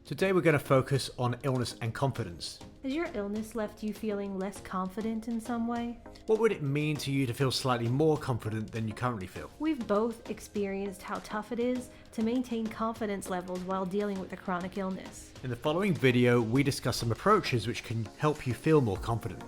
Today we're going to focus on illness and confidence. Has your illness left you feeling less confident in some way? What would it mean to you to feel slightly more confident than you currently feel? We've both experienced how tough it is to maintain confidence levels while dealing with a chronic illness. In the following video, we discuss some approaches which can help you feel more confident.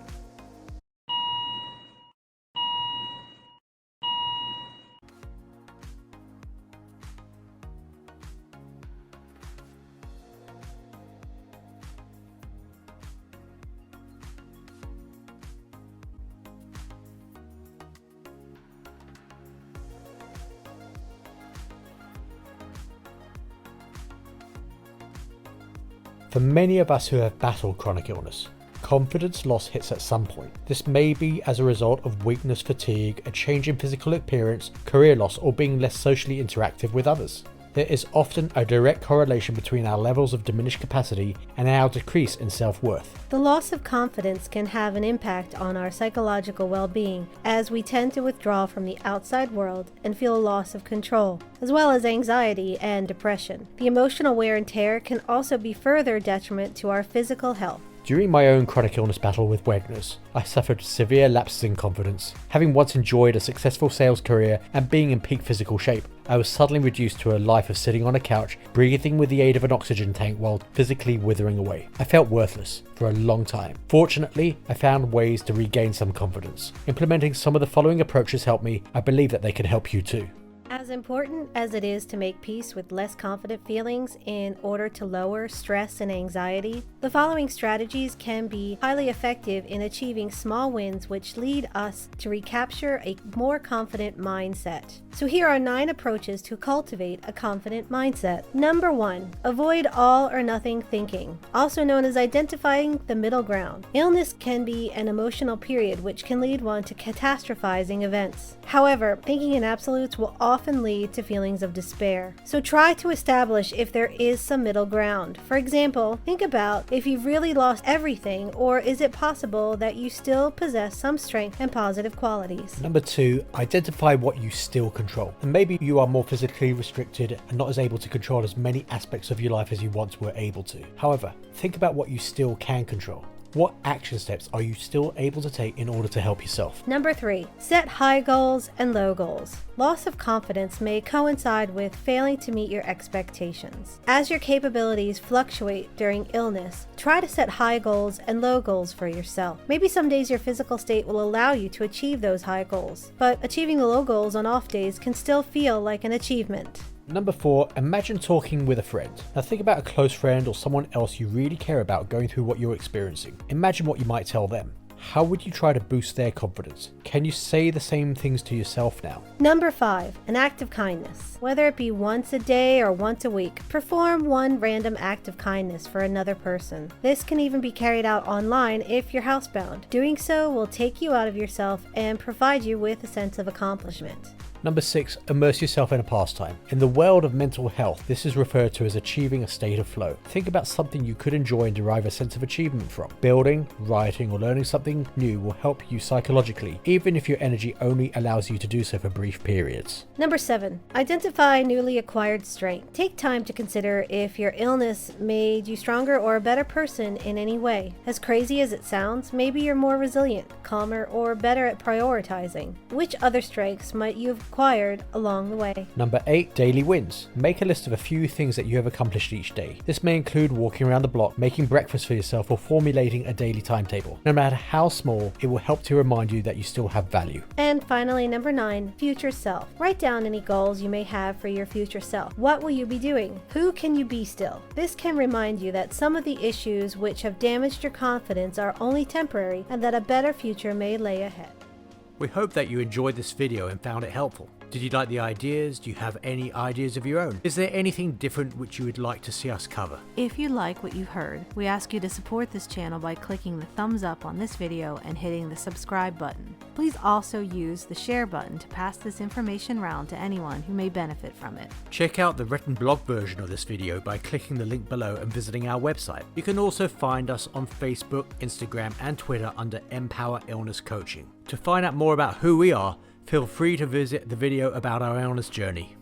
For many of us who have battled chronic illness, confidence loss hits at some point. This may be as a result of weakness, fatigue, a change in physical appearance, career loss, or being less socially interactive with others. There is often a direct correlation between our levels of diminished capacity and our decrease in self-worth. The loss of confidence can have an impact on our psychological well-being, as we tend to withdraw from the outside world and feel a loss of control, as well as anxiety and depression. The emotional wear and tear can also be further detriment to our physical health. During my own chronic illness battle with Wegener's, I suffered severe lapses in confidence. Having once enjoyed a successful sales career and being in peak physical shape, I was suddenly reduced to a life of sitting on a couch, breathing with the aid of an oxygen tank while physically withering away. I felt worthless for a long time. Fortunately, I found ways to regain some confidence. Implementing some of the following approaches helped me. I believe that they can help you too. As important as it is to make peace with less confident feelings in order to lower stress and anxiety, the following strategies can be highly effective in achieving small wins which lead us to recapture a more confident mindset. So here are 9 approaches to cultivate a confident mindset. Number 1, avoid all or nothing thinking, also known as identifying the middle ground. Illness can be an emotional period which can lead one to catastrophizing events. However, thinking in absolutes will often lead to feelings of despair. So try to establish if there is some middle ground. For example, think about if you've really lost everything, or is it possible that you still possess some strength and positive qualities. Number 2, identify what you still control. And maybe you are more physically restricted and not as able to control as many aspects of your life as you once were able to. However, think about what you still can control. What action steps are you still able to take in order to help yourself? Number 3, set high goals and low goals. Loss of confidence may coincide with failing to meet your expectations. As your capabilities fluctuate during illness, try to set high goals and low goals for yourself. Maybe some days your physical state will allow you to achieve those high goals, but achieving the low goals on off days can still feel like an achievement. Number 4, imagine talking with a friend. Now think about a close friend or someone else you really care about going through what you're experiencing. Imagine what you might tell them. How would you try to boost their confidence? Can you say the same things to yourself now? Number 5, an act of kindness. Whether it be once a day or once a week, perform one random act of kindness for another person. This can even be carried out online if you're housebound. Doing so will take you out of yourself and provide you with a sense of accomplishment. Number 6, immerse yourself in a pastime. In the world of mental health, this is referred to as achieving a state of flow. Think about something you could enjoy and derive a sense of achievement from. Building, writing, or learning something new will help you psychologically, even if your energy only allows you to do so for brief periods. Number 7, identify newly acquired strength. Take time to consider if your illness made you stronger or a better person in any way. As crazy as it sounds, maybe you're more resilient, calmer, or better at prioritizing. Which other strengths might you have acquired along the way? Number 8, daily wins. Make a list of a few things that you have accomplished each day. This may include walking around the block, making breakfast for yourself, or formulating a daily timetable. No matter how small, it will help to remind you that you still have value. And finally, number 9, future self. Write down any goals you may have for your future self. What will you be doing? Who can you be still? This can remind you that some of the issues which have damaged your confidence are only temporary and that a better future may lay ahead. We hope that you enjoyed this video and found it helpful. Did you like the ideas? Do you have any ideas of your own? Is there anything different which you would like to see us cover? If you like what you've heard, we ask you to support this channel by clicking the thumbs up on this video and hitting the subscribe button. Please also use the share button to pass this information around to anyone who may benefit from it. Check out the written blog version of this video by clicking the link below and visiting our website. You can also find us on Facebook, Instagram, and Twitter under Empower Illness Coaching. To find out more about who we are, feel free to visit the video about our illness journey.